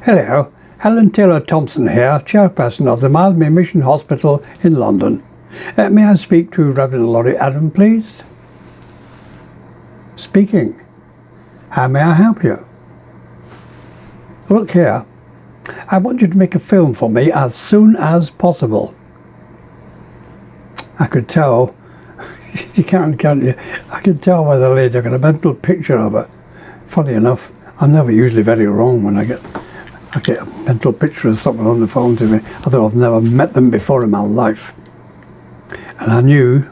Hello, Helen Taylor Thompson here, chairperson of the Mildmay Mission Hospital in London. May I speak to Reverend Laurie Adam, please? Speaking. How may I help you? Look here, I want you to make a film for me as soon as possible. I could tell, you can't you? I could tell by the lady, I got a mental picture of her. Funny enough, I'm never usually very wrong when I get a mental picture of someone on the phone to me, although I've never met them before in my life. And I knew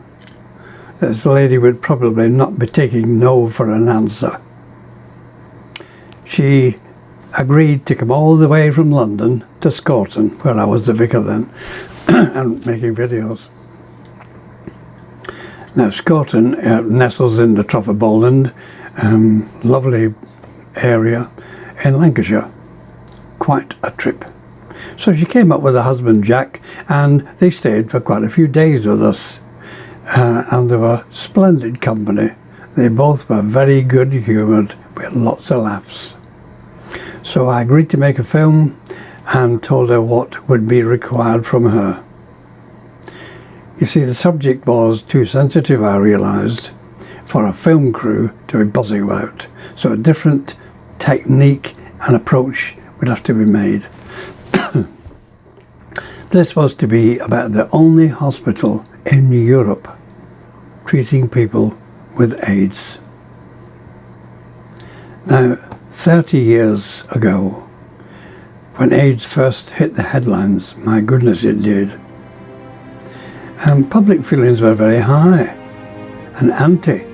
that this lady would probably not be taking no for an answer. She agreed to come all the way from London to Scotland, where I was the vicar then, and making videos. Now Scotland nestles in the Trough of Bowland, lovely area in Lancashire. Quite a trip. So she came up with her husband Jack, and they stayed for quite a few days with us, and they were splendid company. They both were very good humoured with lots of laughs. So I agreed to make a film and told her what would be required from her. You see, the subject was too sensitive, I realised, for a film crew to be buzzing about, so a different technique and approach would have to be made. This was to be about the only hospital in Europe treating people with AIDS. Now, 30 years ago, when AIDS first hit the headlines, my goodness it did, and public feelings were very high and anti,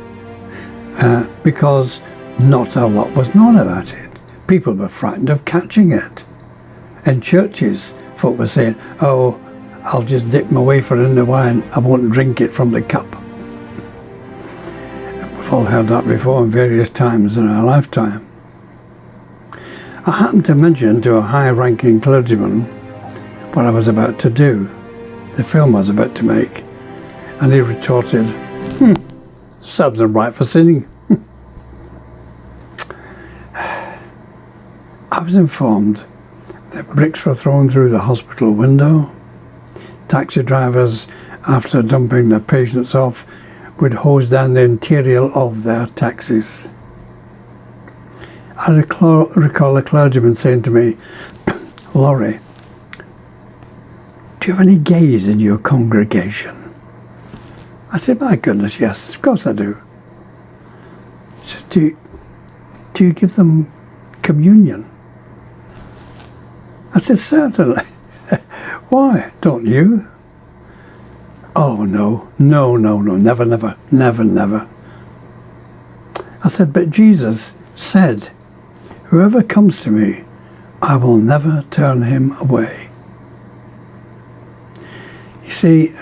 because not a lot was known about it. People were frightened of catching it. In churches, folk were saying, "Oh, I'll just dip my wafer in the wine, I won't drink it from the cup." And we've all heard that before in various times in our lifetime. I happened to mention to a high-ranking clergyman what I was about to do, the film I was about to make, and he retorted, "Serves them right for sinning." I was informed that bricks were thrown through the hospital window. Taxi drivers, after dumping their patients off, would hose down the interior of their taxis. I recall a clergyman saying to me, "Laurie, do you have any gays in your congregation?" I said, "My goodness, yes, of course I do." He said, do you give them communion?" I said, "Certainly." "Why, don't you?" "Oh, no, never. I said, "But Jesus said, 'Whoever comes to me, I will never turn him away.'" You see,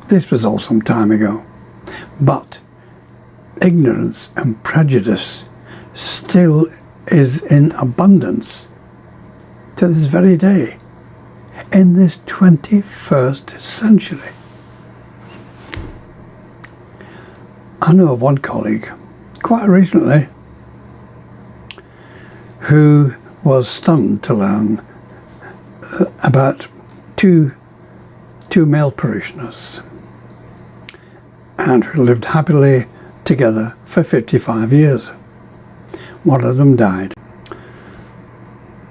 this was all some time ago, but ignorance and prejudice still is in abundance to this very day, in this 21st century. I know of one colleague, quite recently, who was stunned to learn about two male parishioners, and who lived happily together for 55 years. One of them died.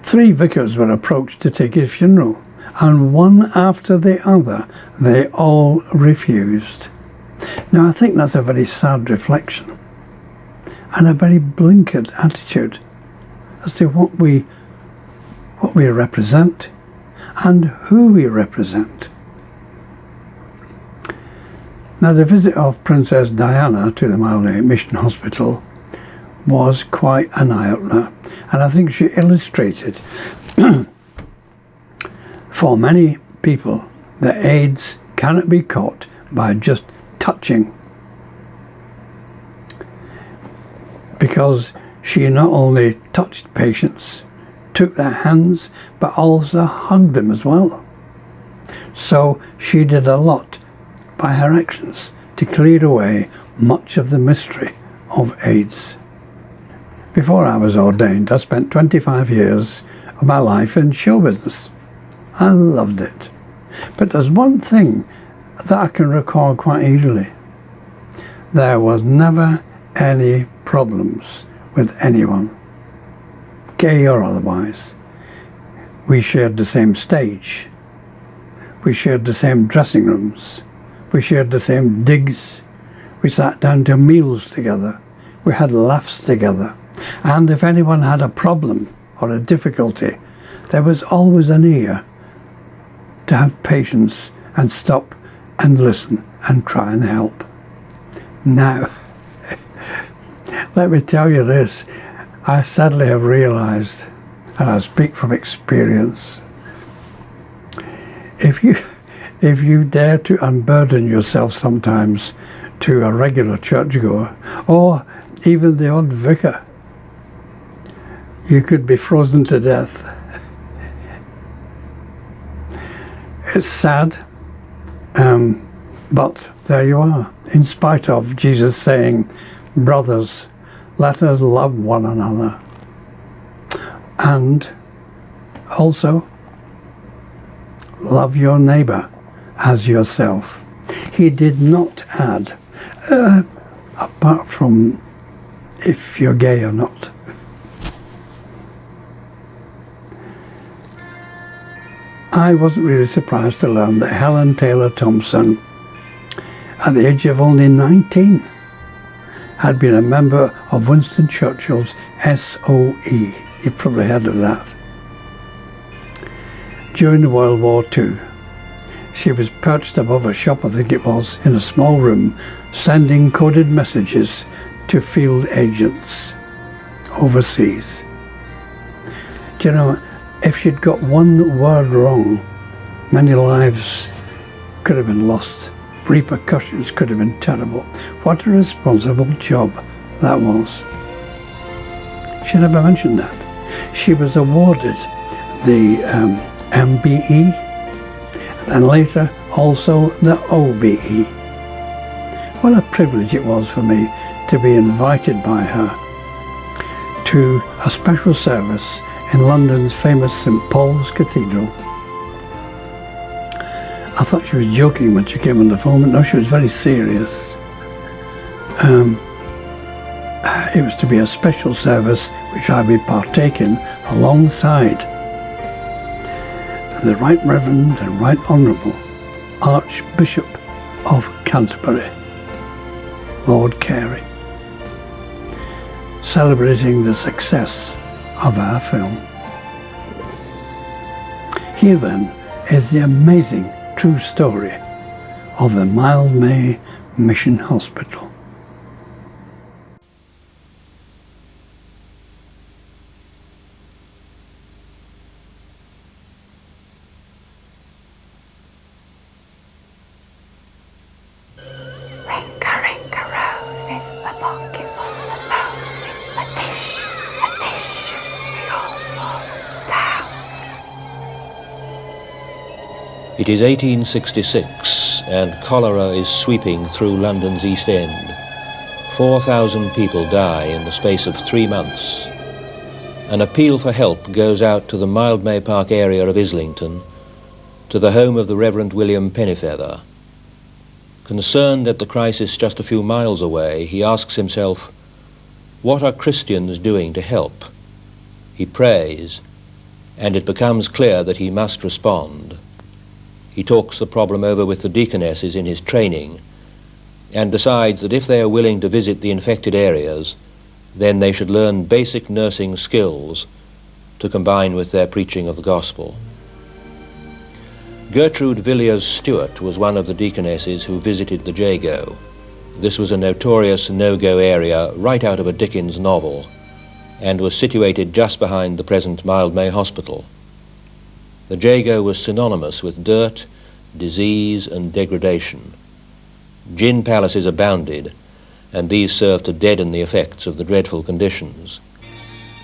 3 vicars were approached to take his funeral, and one after the other, they all refused. Now I think that's a very sad reflection, and a very blinkered attitude as to what we represent and who we represent. Now the visit of Princess Diana to the Mildmay Mission Hospital was quite an eye-opener, and I think she illustrated for many people that AIDS cannot be caught by just touching, because she not only touched patients, took their hands, but also hugged them as well. So she did a lot by her actions to clear away much of the mystery of AIDS. Before I was ordained, I spent 25 years of my life in show business. I loved it. But there's one thing that I can recall quite easily. There was never any problems with anyone, gay or otherwise. We shared the same stage. We shared the same dressing rooms. We shared the same digs. We sat down to meals together. We had laughs together. And if anyone had a problem or a difficulty, there was always an ear to have patience and stop and listen and try and help. Now, let me tell you this, I sadly have realised, and I speak from experience, if you dare to unburden yourself sometimes to a regular churchgoer, or even the odd vicar, you could be frozen to death. It's sad, but there you are. In spite of Jesus saying, brothers, let us love one another. And also, love your neighbour as yourself. He did not add, apart from if you're gay or not. I wasn't really surprised to learn that Helen Taylor Thompson, at the age of only 19, had been a member of Winston Churchill's SOE. You've probably heard of that. During World War II, she was perched above a shop, I think it was, in a small room, sending coded messages to field agents overseas. Do you know, if she'd got one word wrong, many lives could have been lost. Repercussions could have been terrible. What a responsible job that was. She never mentioned that. She was awarded the MBE, and later also the OBE. What a privilege it was for me to be invited by her to a special service in London's famous St Paul's Cathedral. I thought she was joking when she came on the phone, but no, she was very serious. It was to be a special service which I would partake in alongside the Right Reverend and Right Honourable Archbishop of Canterbury, Lord Carey, celebrating the success of our film. Here then is the amazing true story of the Mildmay Mission Hospital. It is 1866 and cholera is sweeping through London's East End. 4,000 people die in the space of 3 months. An appeal for help goes out to the Mildmay Park area of Islington, to the home of the Reverend William Pennyfeather. Concerned at the crisis just a few miles away, he asks himself, what are Christians doing to help? He prays, and it becomes clear that he must respond. He talks the problem over with the deaconesses in his training and decides that if they are willing to visit the infected areas, then they should learn basic nursing skills to combine with their preaching of the gospel. Gertrude Villiers Stewart was one of the deaconesses who visited the Jago. This was a notorious no-go area right out of a Dickens novel and was situated just behind the present Mildmay Hospital. The Jago was synonymous with dirt, disease and degradation. Gin palaces abounded, and these served to deaden the effects of the dreadful conditions.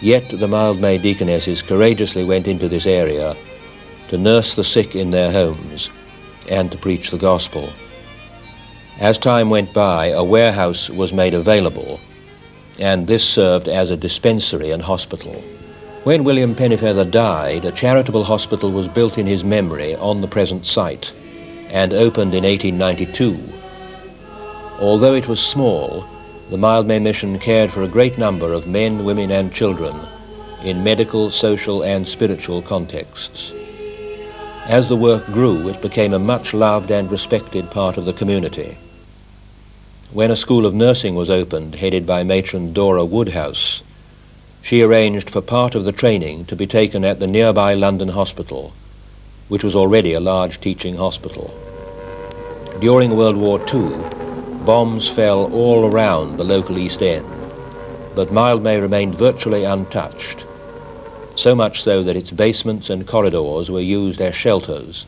Yet the Mildmay deaconesses courageously went into this area to nurse the sick in their homes and to preach the gospel. As time went by, a warehouse was made available, and this served as a dispensary and hospital. When William Pennyfeather died, a charitable hospital was built in his memory on the present site and opened in 1892. Although it was small, the Mildmay Mission cared for a great number of men, women and children in medical, social and spiritual contexts. As the work grew, it became a much loved and respected part of the community. When a school of nursing was opened, headed by matron Dora Woodhouse, she arranged for part of the training to be taken at the nearby London Hospital, which was already a large teaching hospital. During World War II, bombs fell all around the local East End, but Mildmay remained virtually untouched, so much so that its basements and corridors were used as shelters.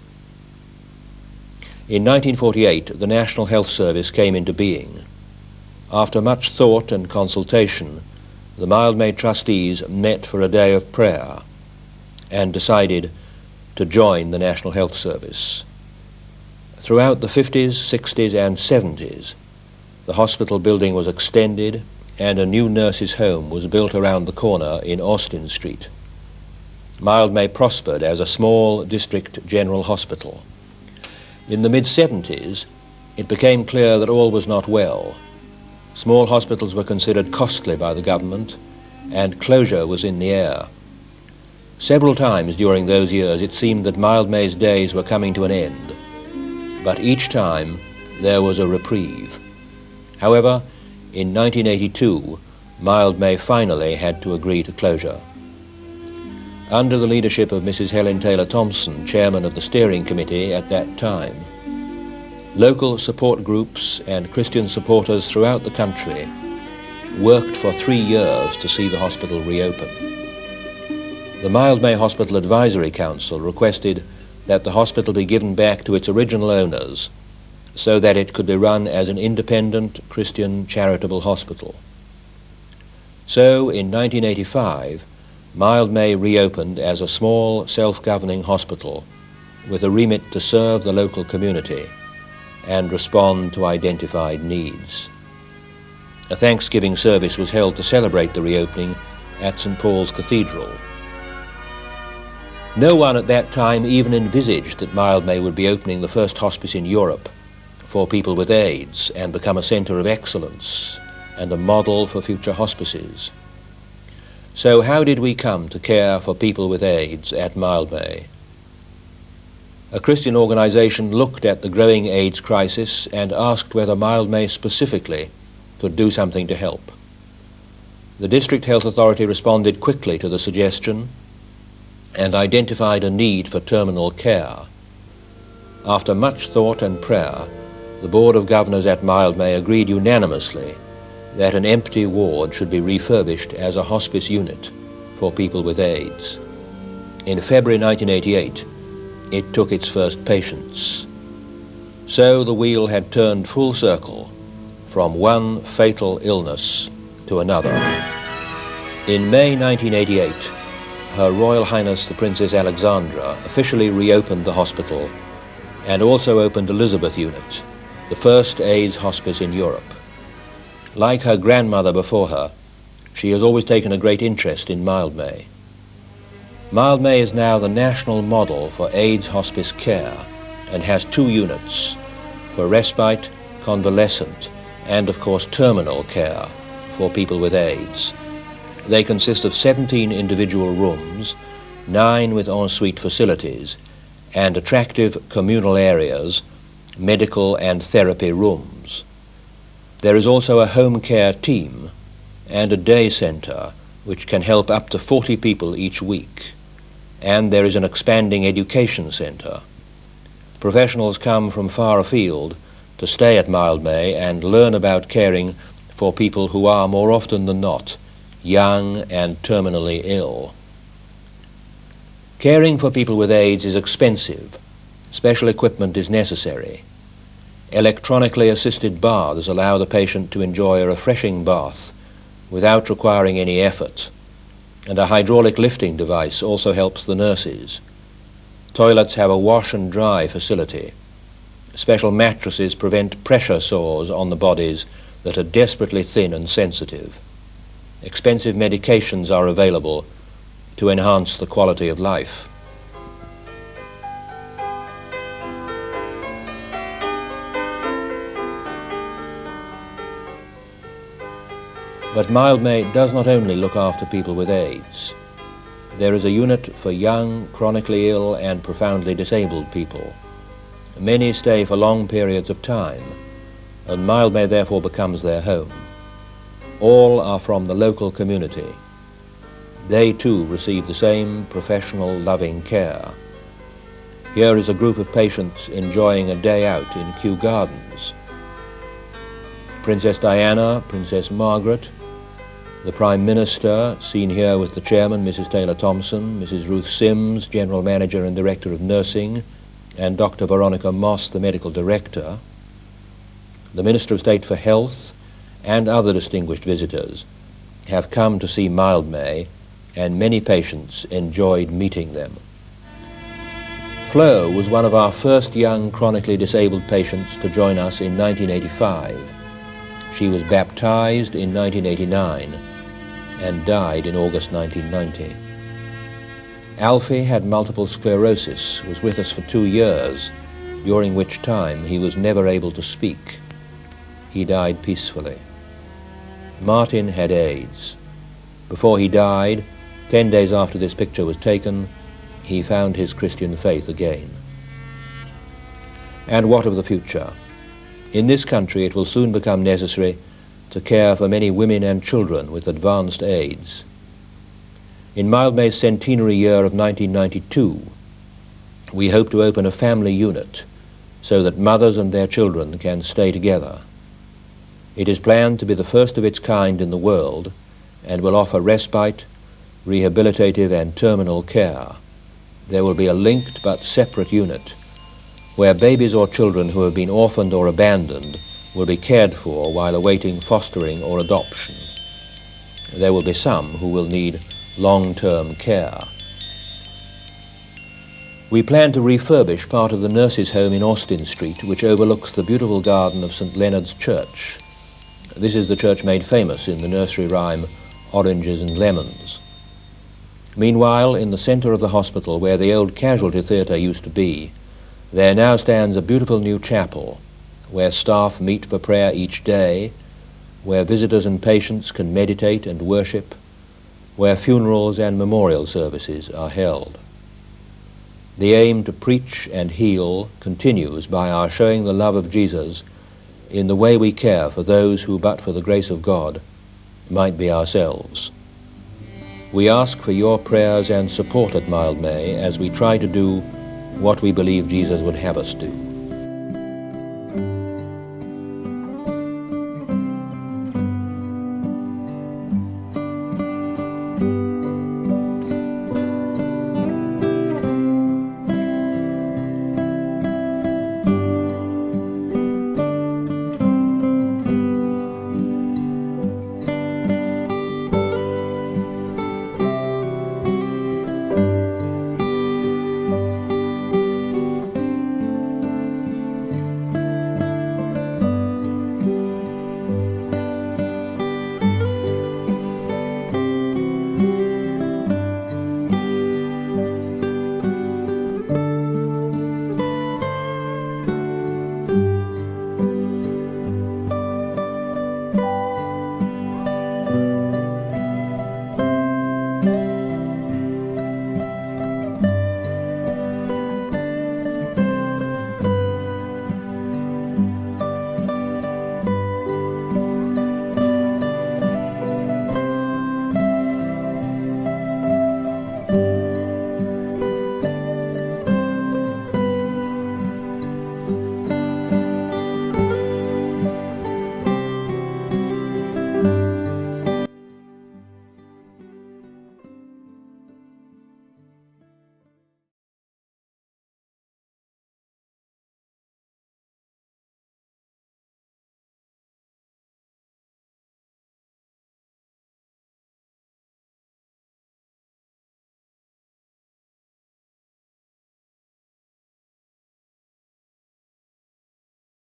In 1948, the National Health Service came into being. After much thought and consultation, the Mildmay trustees met for a day of prayer and decided to join the National Health Service. Throughout the 50s, 60s and 70s, the hospital building was extended and a new nurses' home was built around the corner in Austin Street. Mildmay prospered as a small district general hospital. In the mid-70s, it became clear that all was not well. Small hospitals were considered costly by the government, and closure was in the air. Several times during those years it seemed that Mildmay's days were coming to an end, but each time there was a reprieve. However, in 1982, Mildmay finally had to agree to closure. Under the leadership of Mrs. Helen Taylor Thompson, chairman of the steering committee at that time, local support groups and Christian supporters throughout the country worked for 3 years to see the hospital reopen. The Mildmay Hospital Advisory Council requested that the hospital be given back to its original owners so that it could be run as an independent Christian charitable hospital. So in 1985, Mildmay reopened as a small self-governing hospital with a remit to serve the local community and respond to identified needs. A Thanksgiving service was held to celebrate the reopening at St. Paul's Cathedral. No one at that time even envisaged that Mildmay would be opening the first hospice in Europe for people with AIDS and become a centre of excellence and a model for future hospices. So how did we come to care for people with AIDS at Mildmay? A Christian organisation looked at the growing AIDS crisis and asked whether Mildmay specifically could do something to help. The District Health Authority responded quickly to the suggestion and identified a need for terminal care. After much thought and prayer, the Board of Governors at Mildmay agreed unanimously that an empty ward should be refurbished as a hospice unit for people with AIDS. In February 1988, it took its first patients. So the wheel had turned full circle from one fatal illness to another. In May 1988, Her Royal Highness the Princess Alexandra officially reopened the hospital and also opened Elizabeth Unit, the first AIDS hospice in Europe. Like her grandmother before her, she has always taken a great interest in Mildmay. Mildmay is now the national model for AIDS hospice care and has 2 units for respite, convalescent, and of course terminal care for people with AIDS. They consist of 17 individual rooms, 9 with ensuite facilities, and attractive communal areas, medical and therapy rooms. There is also a home care team and a day centre which can help up to 40 people each week. And there is an expanding education centre. Professionals come from far afield to stay at Mildmay and learn about caring for people who are, more often than not, young and terminally ill. Caring for people with AIDS is expensive. Special equipment is necessary. Electronically assisted baths allow the patient to enjoy a refreshing bath without requiring any effort, and a hydraulic lifting device also helps the nurses. Toilets have a wash and dry facility. Special mattresses prevent pressure sores on the bodies that are desperately thin and sensitive. Expensive medications are available to enhance the quality of life. But Mildmay does not only look after people with AIDS. There is a unit for young, chronically ill and profoundly disabled people. Many stay for long periods of time, and Mildmay therefore becomes their home. All are from the local community. They too receive the same professional, loving care. Here is a group of patients enjoying a day out in Kew Gardens. Princess Diana, Princess Margaret, the Prime Minister, seen here with the Chairman, Mrs. Taylor Thompson, Mrs. Ruth Sims, General Manager and Director of Nursing, and Dr. Veronica Moss, the Medical Director, the Minister of State for Health, and other distinguished visitors have come to see Mildmay, and many patients enjoyed meeting them. Flo was one of our first young chronically disabled patients to join us in 1985. She was baptized in 1989 and died in August 1990. Alfie had multiple sclerosis, was with us for 2 years, during which time he was never able to speak. He died peacefully. Martin had AIDS. Before he died, 10 days after this picture was taken, he found his Christian faith again. And what of the future? In this country it will soon become necessary to care for many women and children with advanced AIDS. In Mildmay's centenary year of 1992, we hope to open a family unit so that mothers and their children can stay together. It is planned to be the first of its kind in the world and will offer respite, rehabilitative and terminal care. There will be a linked but separate unit where babies or children who have been orphaned or abandoned will be cared for while awaiting fostering or adoption. There will be some who will need long-term care. We plan to refurbish part of the nurses' home in Austin Street, which overlooks the beautiful garden of St. Leonard's Church. This is the church made famous in the nursery rhyme, Oranges and Lemons. Meanwhile, in the center of the hospital, where the old casualty theatre used to be, there now stands a beautiful new chapel, where staff meet for prayer each day, where visitors and patients can meditate and worship, where funerals and memorial services are held. The aim to preach and heal continues by our showing the love of Jesus in the way we care for those who, but for the grace of God, might be ourselves. We ask for your prayers and support at Mildmay as we try to do what we believe Jesus would have us do.